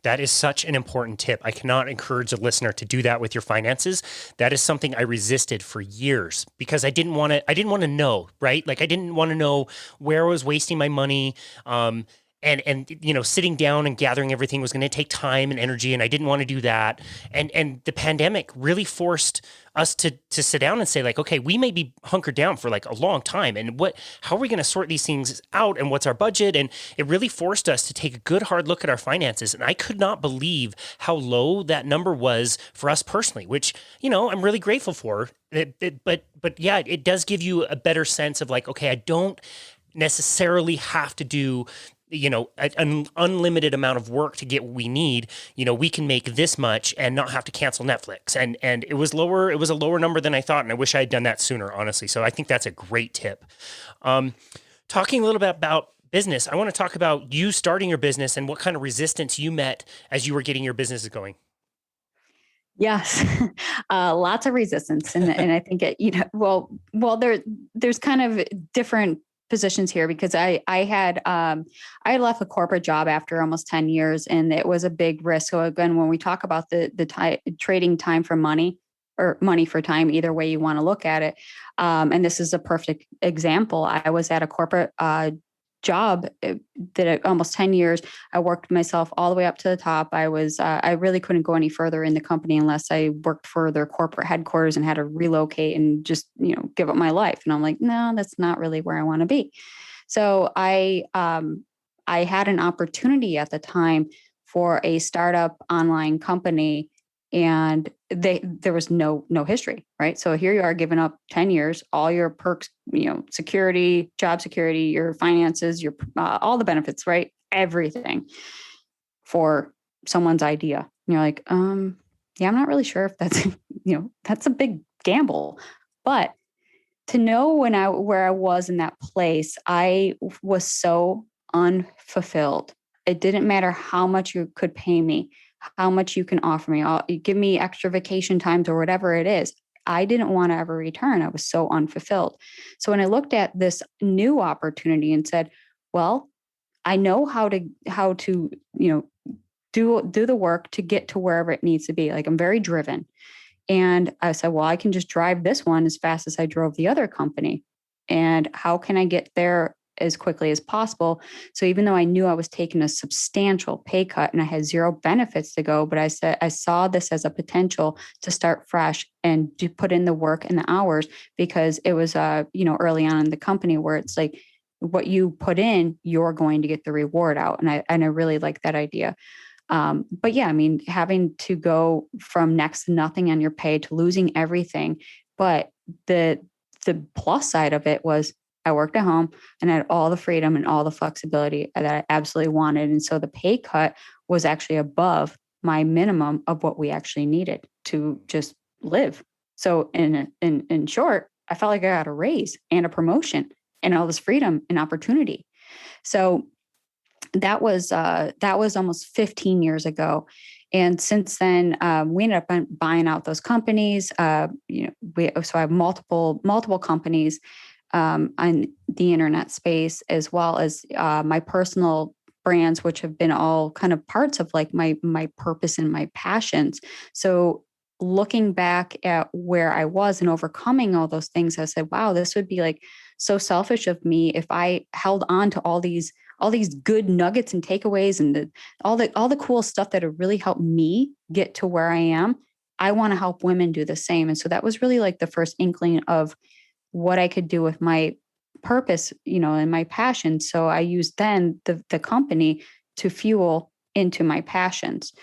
That is such an important tip. I cannot encourage a listener to do that with your finances. That is something I resisted for years because I didn't want to know, right? Like I didn't want to know where I was wasting my money. And sitting down and gathering everything was going to take time and energy, and I didn't want to do that. And the pandemic really forced us to sit down and say, like, okay, we may be hunkered down for like a long time, and how are we going to sort these things out, and what's our budget? And it really forced us to take a good hard look at our finances. And I could not believe how low that number was for us personally, which I'm really grateful for. But yeah, it does give you a better sense of like, okay, I don't necessarily have to do an unlimited amount of work to get what we need. We can make this much and not have to cancel Netflix. And it was lower. It was a lower number than I thought. And I wish I had done that sooner, honestly. So I think that's a great tip. Talking a little bit about business, I want to talk about you starting your business and what kind of resistance you met as you were getting your businesses going. Yes, lots of resistance. And I think, there's kind of different positions here, because I had left a corporate job after almost 10 years, and it was a big risk. So again, when we talk about the trading time for money, or money for time, either way you want to look at it. And this is a perfect example. I was at a corporate job that almost 10 years. I worked myself all the way up to the top. I really couldn't go any further in the company unless I worked for their corporate headquarters and had to relocate and just, give up my life. And I'm like, no, that's not really where I want to be. So I had an opportunity at the time for a startup online company, and there was no history, right? So here you are giving up 10 years, all your perks, security, job security, your finances, your all the benefits, right? Everything for someone's idea. And you're like, yeah, I'm not really sure if that's, that's a big gamble. But to know where I was in that place, I was so unfulfilled. It didn't matter how much you could pay me, how much you can offer me. Give me extra vacation times or whatever it is. I didn't want to ever return. I was so unfulfilled. So when I looked at this new opportunity and said, well, I know how to do the work to get to wherever it needs to be. Like, I'm very driven. And I said, well, I can just drive this one as fast as I drove the other company. And how can I get there as quickly as possible? So even though I knew I was taking a substantial pay cut and I had zero benefits to go, but I saw this as a potential to start fresh and to put in the work and the hours, because it was, early on in the company where it's like, what you put in, you're going to get the reward out. And I really like that idea. But yeah, I mean, having to go from next to nothing on your pay to losing everything. But the plus side of it was I worked at home and I had all the freedom and all the flexibility that I absolutely wanted. And so the pay cut was actually above my minimum of what we actually needed to just live. So in short, I felt like I got a raise and a promotion and all this freedom and opportunity. So that was almost 15 years ago. And since then, we ended up buying out those companies. So I have multiple companies on the internet space, as well as my personal brands, which have been all kind of parts of like my purpose and my passions. So looking back at where I was and overcoming all those things, I said, wow, this would be like so selfish of me if I held on to all these good nuggets and takeaways and all the cool stuff that have really helped me get to where I am. I want to help women do the same. And so that was really like the first inkling of what I could do with my purpose, and my passion. So I used then the company to fuel into my passions.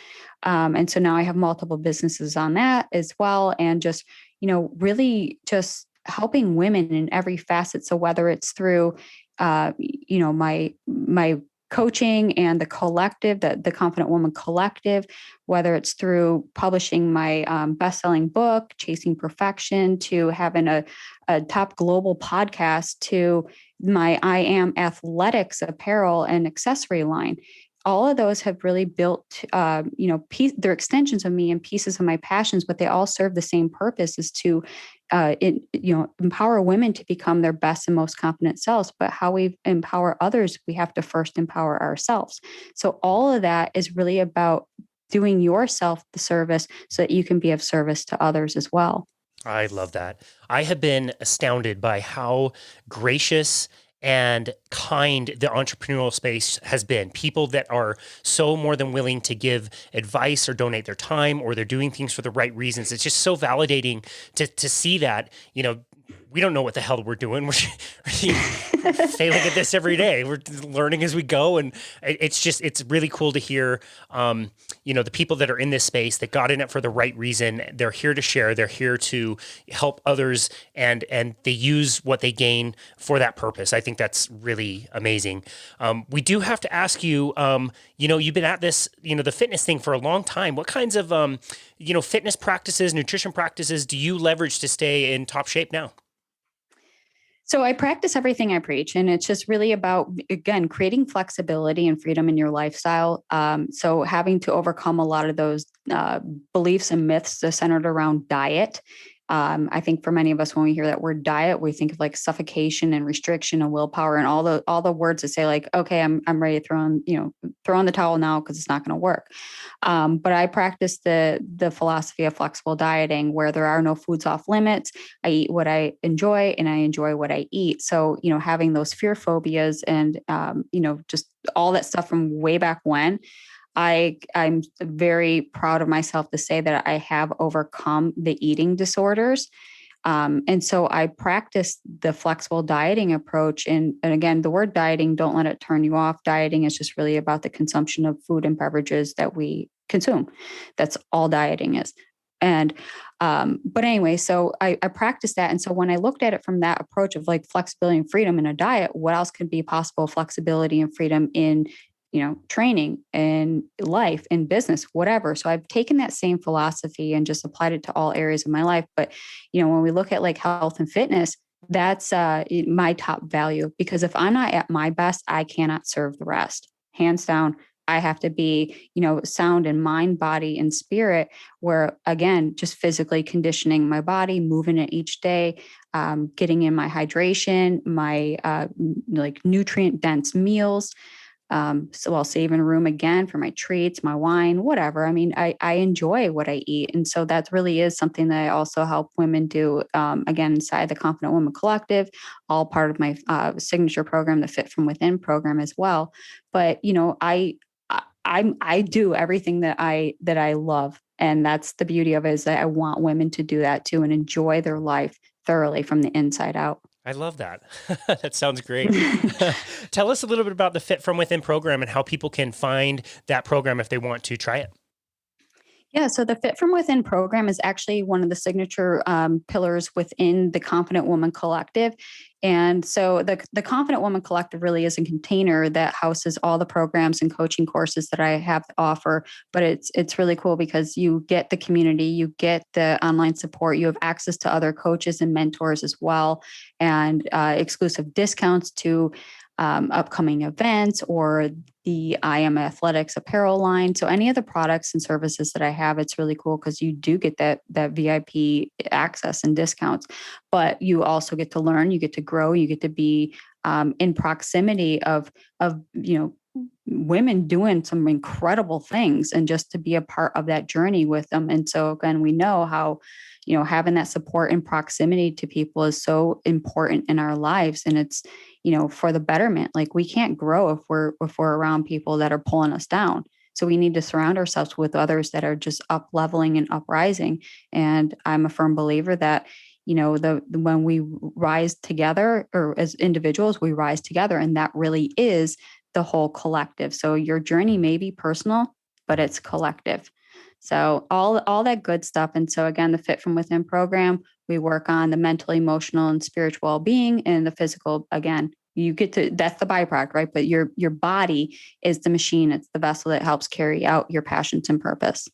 And so now I have multiple businesses on that as well. And just, really just helping women in every facet. So whether it's through, my coaching and the collective, the Confident Woman Collective, whether it's through publishing my best-selling book, Chasing Perfection, to having a top global podcast, to my I Am Athletics apparel and accessory line. All of those have really built, they're extensions of me and pieces of my passions, but they all serve the same purpose, is to, empower women to become their best and most confident selves. But how we empower others, we have to first empower ourselves. So all of that is really about doing yourself the service so that you can be of service to others as well. I love that. I have been astounded by how gracious and kind the entrepreneurial space has been. People that are so more than willing to give advice or donate their time, or they're doing things for the right reasons. It's just so validating to see that, we don't know what the hell we're doing. We're failing at this every day. We're learning as we go. And it's really cool to hear, the people that are in this space that got in it for the right reason. They're here to share. They're here to help others, and they use what they gain for that purpose. I think that's really amazing. We do have to ask you, you've been at this, the fitness thing for a long time. What kinds of, fitness practices, nutrition practices do you leverage to stay in top shape now? So I practice everything I preach, and it's just really about, again, creating flexibility and freedom in your lifestyle. So having to overcome a lot of those beliefs and myths that are centered around diet. I think for many of us, when we hear that word diet, we think of like suffocation and restriction and willpower and all the words that say like, okay, I'm ready to throw in the towel now because it's not going to work. But I practice the philosophy of flexible dieting, where there are no foods off limits. I eat what I enjoy, and I enjoy what I eat. So, having those fear phobias and, just all that stuff from way back when, I'm very proud of myself to say that I have overcome the eating disorders. And so I practice the flexible dieting approach. And again, the word dieting, don't let it turn you off. Dieting is just really about the consumption of food and beverages that we consume. That's all dieting is. And, but anyway, so I practice that. And so when I looked at it from that approach of like flexibility and freedom in a diet, what else could be possible? Flexibility and freedom in training and life and business, whatever. So I've taken that same philosophy and just applied it to all areas of my life. But, when we look at like health and fitness, that's my top value, because if I'm not at my best, I cannot serve the rest. Hands down, I have to be, sound in mind, body, and spirit, where again, just physically conditioning my body, moving it each day, getting in my hydration, my like nutrient dense meals. So I'll save in room again for my treats, my wine, whatever. I mean, I enjoy what I eat. And so that really is something that I also help women do, again, inside the Confident Woman Collective, all part of my signature program, the Fit From Within program as well. But, I do everything that I love. And that's the beauty of it, is that I want women to do that too and enjoy their life thoroughly from the inside out. I love that. That sounds great. Tell us a little bit about the Fit From Within program and how people can find that program if they want to try it. Yeah, so the Fit From Within program is actually one of the signature pillars within the Confident Woman Collective. And so the Confident Woman Collective really is a container that houses all the programs and coaching courses that I have to offer. But it's really cool because you get the community, you get the online support, you have access to other coaches and mentors as well, and exclusive discounts to upcoming events or the I Am Athletics apparel line. So any of the products and services that I have, it's really cool because you do get that VIP access and discounts, but you also get to learn, you get to grow, you get to be in proximity of women doing some incredible things, and just to be a part of that journey with them. And so again, we know how, having that support and proximity to people is so important in our lives. And it's, for the betterment. Like, we can't grow if we're around people that are pulling us down. So we need to surround ourselves with others that are just up leveling and uprising. And I'm a firm believer that, when we rise together, or as individuals, we rise together. And that really is the whole collective. So your journey may be personal, but it's collective. So all that good stuff. And so again, the Fit From Within program, we work on the mental, emotional, and spiritual well-being, and the physical. Again, you get to, that's the byproduct, right? But your body is the machine. It's the vessel that helps carry out your passions and purpose.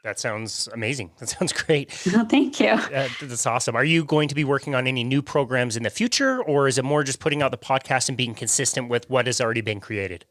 That sounds amazing. That sounds great. Oh, thank you. That's awesome. Are you going to be working on any new programs in the future, or is it more just putting out the podcast and being consistent with what has already been created?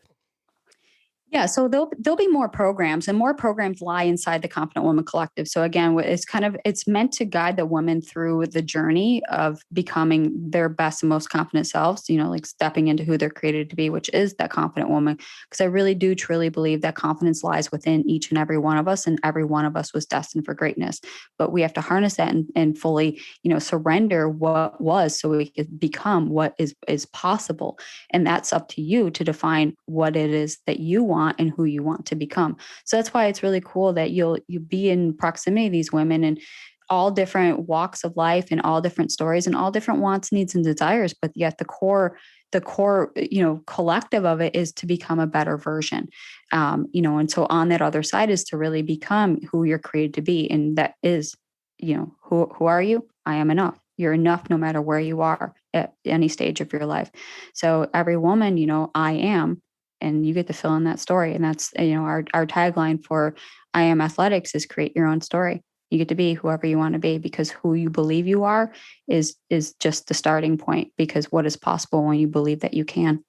Yeah, so there'll be more programs, and more programs lie inside the Confident Woman Collective. So again, it's meant to guide the women through the journey of becoming their best and most confident selves, like stepping into who they're created to be, which is that confident woman. Because I really do truly believe that confidence lies within each and every one of us, and every one of us was destined for greatness. But we have to harness that and fully, surrender what was, so we could become what is possible. And that's up to you to define what it is that you want and who you want to become. So that's why it's really cool that you be in proximity to these women, and all different walks of life, and all different stories, and all different wants, needs, and desires. But yet the core, collective of it is to become a better version. And so on that other side is to really become who you're created to be. And that is, who are you? I am enough. You're enough no matter where you are at any stage of your life. So every woman, I am. And you get to fill in that story. And that's, our tagline for I Am Athletics is create your own story. You get to be whoever you want to be, because who you believe you are is just the starting point, because what is possible when you believe that you can.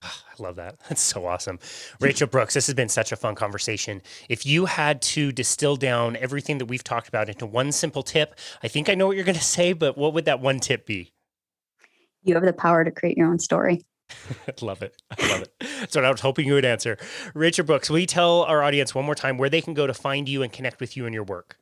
I love that. That's so awesome. Rachel Brooks, this has been such a fun conversation. If you had to distill down everything that we've talked about into one simple tip, I think I know what you're going to say, but what would that one tip be? You have the power to create your own story. I love it. I love it. That's what I was hoping you would answer. Rachel Brooks, will you tell our audience one more time where they can go to find you and connect with you and your work?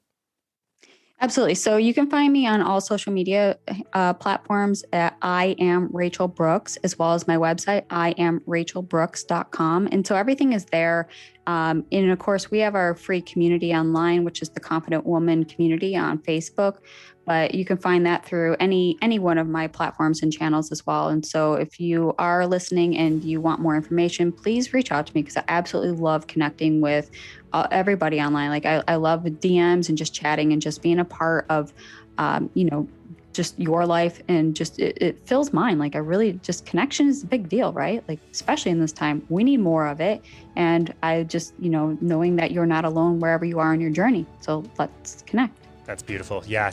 Absolutely. So you can find me on all social media platforms at I Am Rachel Brooks, as well as my website, iamrachelbrooks.com. And so everything is there. And of course, we have our free community online, which is the Confident Woman community on Facebook. But you can find that through any one of my platforms and channels as well. And so if you are listening and you want more information, please reach out to me, because I absolutely love connecting with everybody online. Like I love DMs and just chatting and just being a part of, just your life, and just it fills mine. Like I really just, connection is a big deal, right? Like especially in this time, we need more of it. And I just, knowing that you're not alone wherever you are in your journey. So let's connect. That's beautiful. Yeah,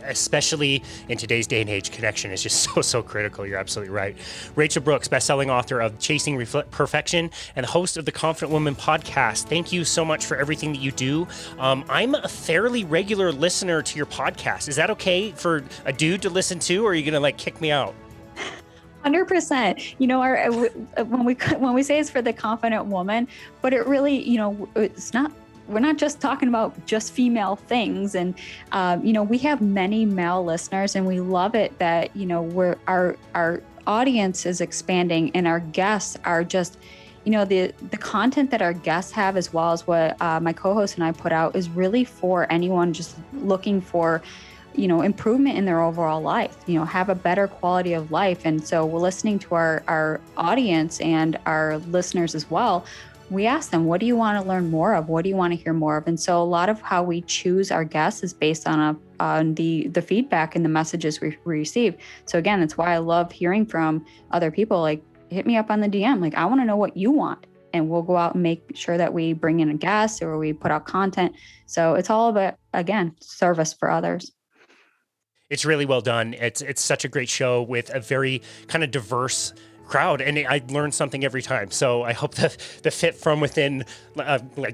especially in today's day and age, connection is just so critical. You're absolutely right. Rachel Brooks, best-selling author of Chasing Perfection and host of the Confident Woman podcast. Thank you so much for everything that you do. I'm a fairly regular listener to your podcast. Is that okay for a dude to listen to, or are you going to kick me out? 100%. When we say it's for the confident woman, but it really, it's not. We're not just talking about just female things. And, we have many male listeners, and we love it that, our audience is expanding, and our guests are just, the content that our guests have, as well as what my co-host and I put out, is really for anyone just looking for, improvement in their overall life, have a better quality of life. And so we're listening to our audience and our listeners as well. We ask them, what do you want to learn more of? What do you want to hear more of? And so a lot of how we choose our guests is based on the feedback and the messages we receive. So again, that's why I love hearing from other people. Like, hit me up on the DM. Like, I want to know what you want. And we'll go out and make sure that we bring in a guest, or we put out content. So it's all about, again, service for others. It's really well done. It's such a great show with a very kind of diverse crowd, and I learn something every time. So I hope the fit from within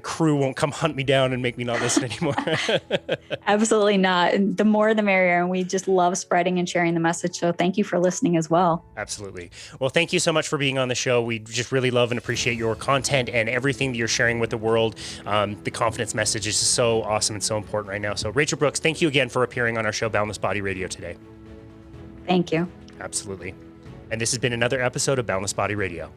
crew won't come hunt me down and make me not listen anymore. Absolutely not. And the more the merrier. And we just love spreading and sharing the message. So thank you for listening as well. Absolutely. Well, thank you so much for being on the show. We just really love and appreciate your content and everything that you're sharing with the world. The confidence message is just so awesome and so important right now. So Rachel Brooks, thank you again for appearing on our show, Boundless Body Radio, today. Thank you. Absolutely. And this has been another episode of Boundless Body Radio.